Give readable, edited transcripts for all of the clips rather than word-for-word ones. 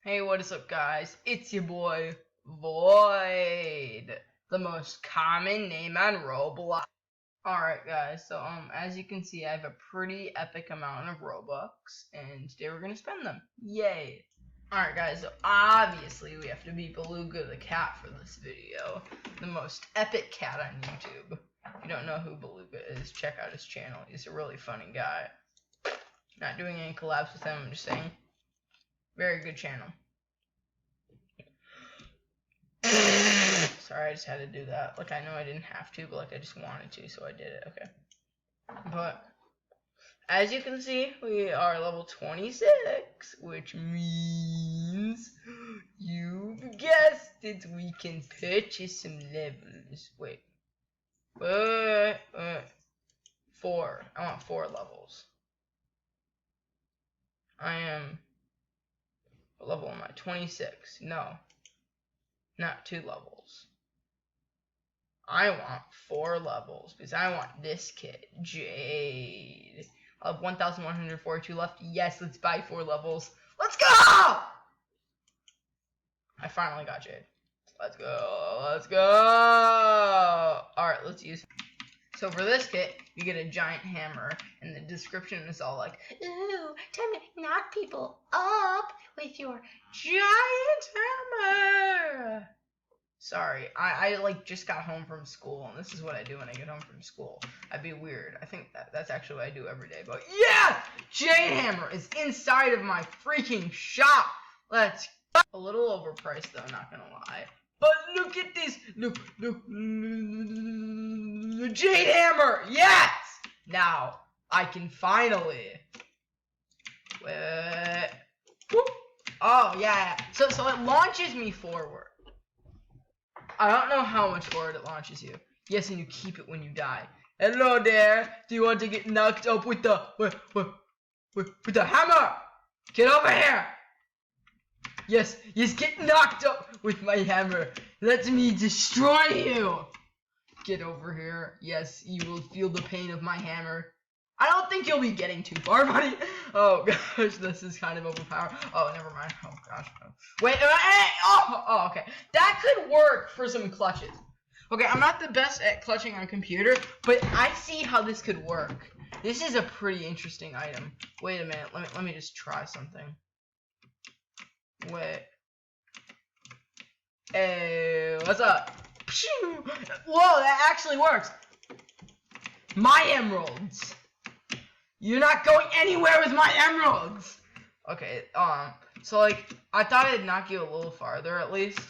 Hey, what is up, guys? It's your boy, Void, the most common name on Roblox. Alright, guys, so, as you can see, I have a pretty epic amount of Robux, and today we're gonna spend them. Yay! Alright, guys, so obviously we have to beat Beluga the cat for this video, the most epic cat on YouTube. If you don't know who Beluga is, check out his channel. He's a really funny guy. Not doing any collabs with him, I'm just saying. Very good channel. Sorry, I just had to do that. Like, I know I didn't have to, but like I just wanted to, so I did it. Okay. But as you can see, we are level 26, which means you've guessed it, we can purchase some levels. Wait. 4. I want 4 levels. I am, what level am I? 26. No. Not 2 levels. I want 4 levels because I want this kit, Jade. I have 1,142 left. Yes, let's buy 4 levels. Let's go! I finally got Jade. Let's go. Let's go. Alright, let's use. So for this kit, you get a giant hammer, and the description is all like, ooh, time to knock people up with your giant hammer. Sorry, I like just got home from school, and this is what I do when I get home from school. I'd be weird. I think that's actually what I do every day, but yeah! Jade hammer is inside of my freaking shop. Let's go. A little overpriced though, not gonna lie. But look at this! Look! The Jade hammer! Yes! Now, I can finally... Oh, yeah. So it launches me forward. I don't know how much forward it launches you. Yes, and you keep it when you die. Hello there! Do you want to get knocked up with the... with the hammer? Get over here! Yes, get knocked up with my hammer. Let me destroy you. Get over here. Yes, you will feel the pain of my hammer. I don't think you'll be getting too far, buddy. Oh gosh, this is kind of overpowered. Oh, never mind. Oh gosh. No. Wait. Oh, okay. That could work for some clutches. Okay, I'm not the best at clutching on computer, but I see how this could work. This is a pretty interesting item. Wait a minute. Let me just try something. Wait. Hey, what's up? Whoa, that actually works. My emeralds. You're not going anywhere with my emeralds. Okay, so like, I thought it'd knock you a little farther at least.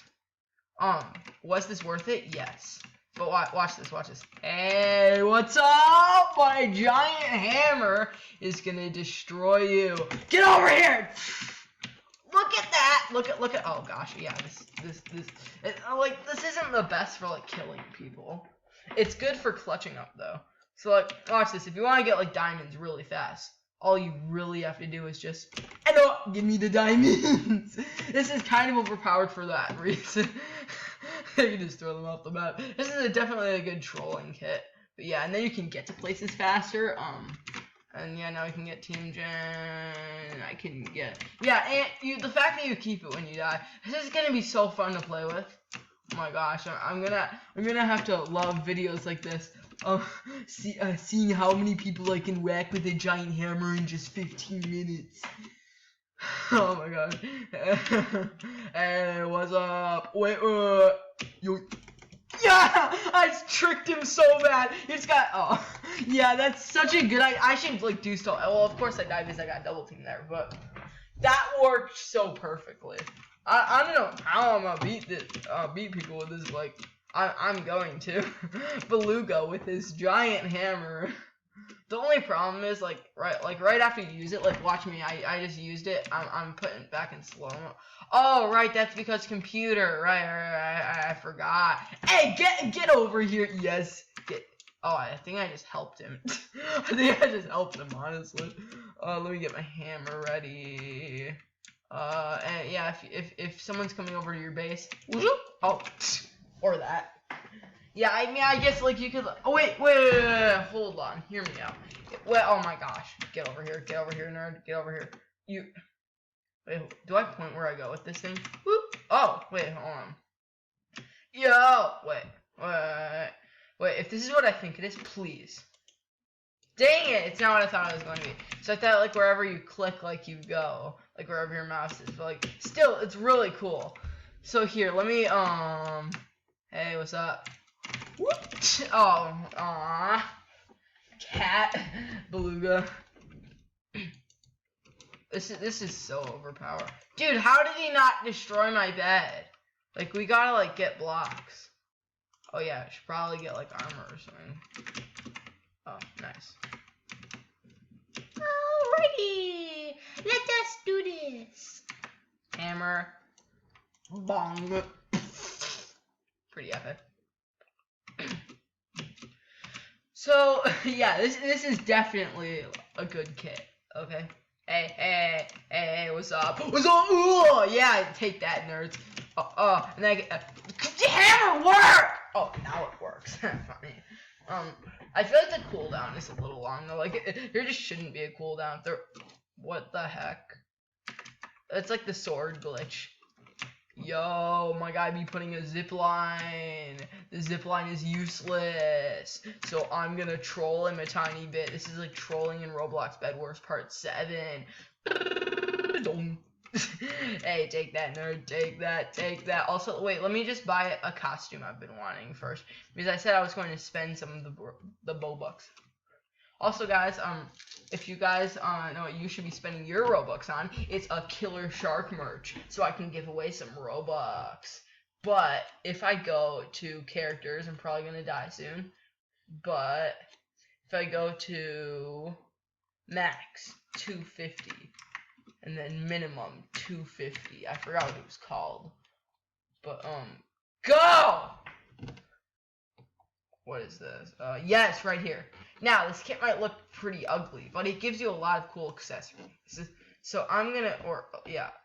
Was this worth it? Yes. But watch this. Hey, what's up? My giant hammer is gonna destroy you. Get over here! Look at that! Look at. Oh gosh, yeah. This isn't the best for like killing people. It's good for clutching up though. So like, watch this. If you want to get like diamonds really fast, all you really have to do is just, give me the diamonds. This is kind of overpowered for that reason. You can just throw them off the map. This is definitely a good trolling kit. But yeah, and then you can get to places faster. And yeah, now I can get team gen. I can get, yeah, and the fact that you keep it when you die. This is gonna be so fun to play with. Oh my gosh, I'm gonna have to love videos like this. Seeing how many people I can whack with a giant hammer in just 15 minutes. Oh my god. Hey, what's up? Wait, you. Yeah! I tricked him so bad. He just got. Oh, yeah, that's such a good idea. I should like do so. Well, of course I died because I got double team there, but that worked so perfectly. I don't know how I'm gonna beat people with this. Like, I'm going to. Beluga with his giant hammer. The only problem is right after you use it, like watch me, I just used it. I'm putting it back in slow-mo. Oh right, that's because computer. Right, I forgot. Hey, get over here. Yes. Oh, I think I just helped him. I think I just helped him, honestly. Let me get my hammer ready. And yeah, if someone's coming over to your base, oh, or that. Yeah, I mean, I guess, like, you could... Oh, wait, hold on. Hear me out. Well, oh, my gosh. Get over here, nerd. Get over here. Wait, do I point where I go with this thing? Whoop. Oh, wait, hold on. Yo, wait, if this is what I think it is, please. Dang it, it's not what I thought it was going to be. So I thought, like, wherever you click, like, you go. Like, wherever your mouse is. But, like, still, it's really cool. So here, let me, hey, what's up? Whoop. Oh, aw. Cat. Beluga. This is so overpowered. Dude, how did he not destroy my bed? Like, we gotta, like, get blocks. Oh, yeah, I should probably get, like, armor or something. Oh, nice. Alrighty! Let us do this! Hammer. Bong. Pretty epic. So, yeah, this is definitely a good kit, okay? Hey, what's up? What's up? Ooh, yeah, take that, nerds. And then I get hammer work! Oh, now it works. Funny. I feel like the cooldown is a little long though. Like, there just shouldn't be a cooldown. What the heck? It's like the sword glitch. Yo, my guy be putting a zip line. The zip line is useless. So I'm gonna troll him a tiny bit. This is like trolling in Roblox Bed Wars Part 7. Hey, take that, nerd. Take that. Also, wait, let me just buy a costume I've been wanting first. Because I said I was going to spend some of the Bobucks. Also, guys, if you guys know what you should be spending your Robux on, it's a Killer Shark merch, so I can give away some Robux. But if I go to characters, I'm probably gonna die soon. But if I go to max 250, and then minimum 250, I forgot what it was called. But go! What is this? Yes, right here. Now, this kit might look pretty ugly, but it gives you a lot of cool accessories. So I'm gonna,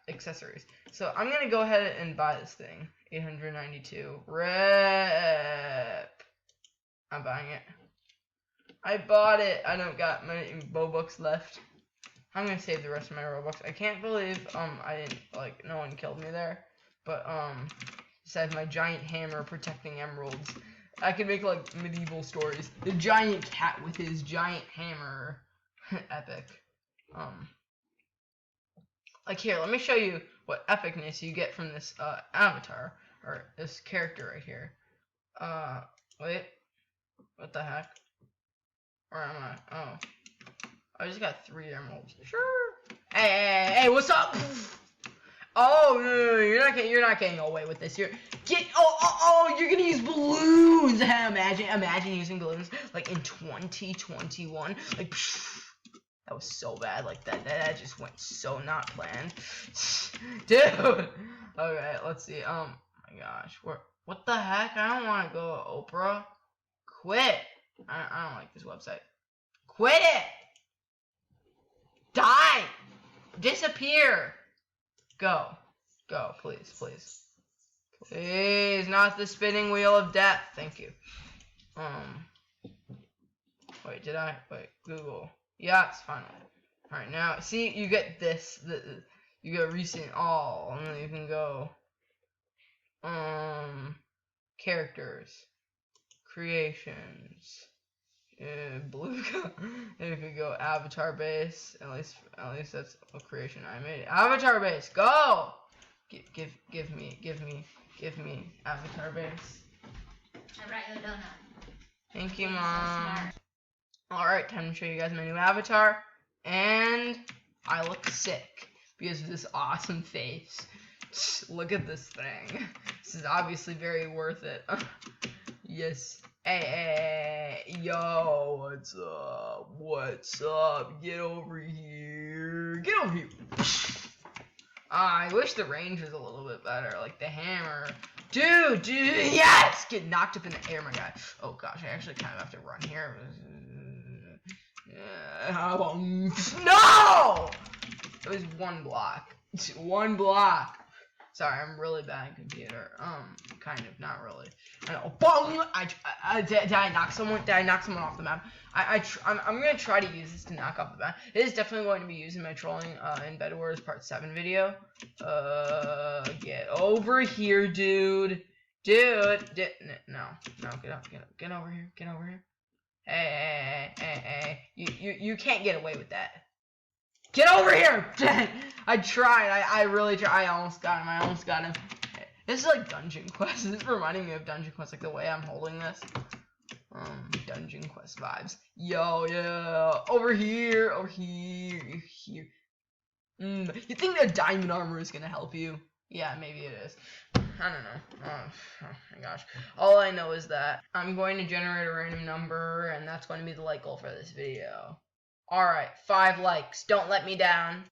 accessories. So I'm gonna go ahead and buy this thing. 892. Rep. I'm buying it. I bought it. I don't got many Bobucks left. I'm gonna save the rest of my Robux. I can't believe, I didn't, like, no one killed me there. But, besides my giant hammer protecting emeralds. I can make, like, medieval stories. The giant cat with his giant hammer. Epic. Like, here, let me show you what epicness you get from this, avatar. Or this character right here. Wait. What the heck? Where am I? Oh. I just got 3 emeralds. Sure. Hey, what's up? Oh, no, you're not getting away with this. You're gonna use balloons. Imagine using balloons like in 2021. Like, that was so bad. Like that just went so not planned, dude. Okay, let's see. Oh my gosh, what the heck? I don't want to go to Oprah. Quit. I don't like this website. Quit it. Die. Disappear. Go, please. Please, not the spinning wheel of death. Thank you. Wait, Google. Yeah, it's fine. Alright, now, see, you get this. You get recent all, and then you can go, characters, creations, Beluga. And you could go avatar base. At least that's a creation I made. Avatar base, go! Give me avatar base. I brought you a donut. Thank you, Mom. Alright, time to show you guys my new avatar. And I look sick because of this awesome face. Look at this thing. This is obviously very worth it. Yes. Hey, yo, what's up? Get over here. I wish the range was a little bit better, like the hammer. Dude, yes! Get knocked up in the air, my guy. Oh gosh, I actually kind of have to run here. No! It was one block. Sorry, I'm really bad at computer. Kind of, not really. I know. Boom! Did I knock someone? Did I knock someone off the map? I'm gonna try to use this to knock off the map. It is definitely going to be used in my trolling in Bed Wars Part 7 video. Get over here, dude. No, get over here. Get over here. Hey. You can't get away with that. Get over here! I tried. I really tried. I almost got him. This is like Dungeon Quest. This is reminding me of Dungeon Quest, like the way I'm holding this. Dungeon Quest vibes. Yo, yeah. Over here. You think that diamond armor is gonna help you? Yeah, maybe it is. I don't know. Oh my gosh. All I know is that I'm going to generate a random number, and that's going to be the like goal for this video. Alright, 5 likes. Don't let me down.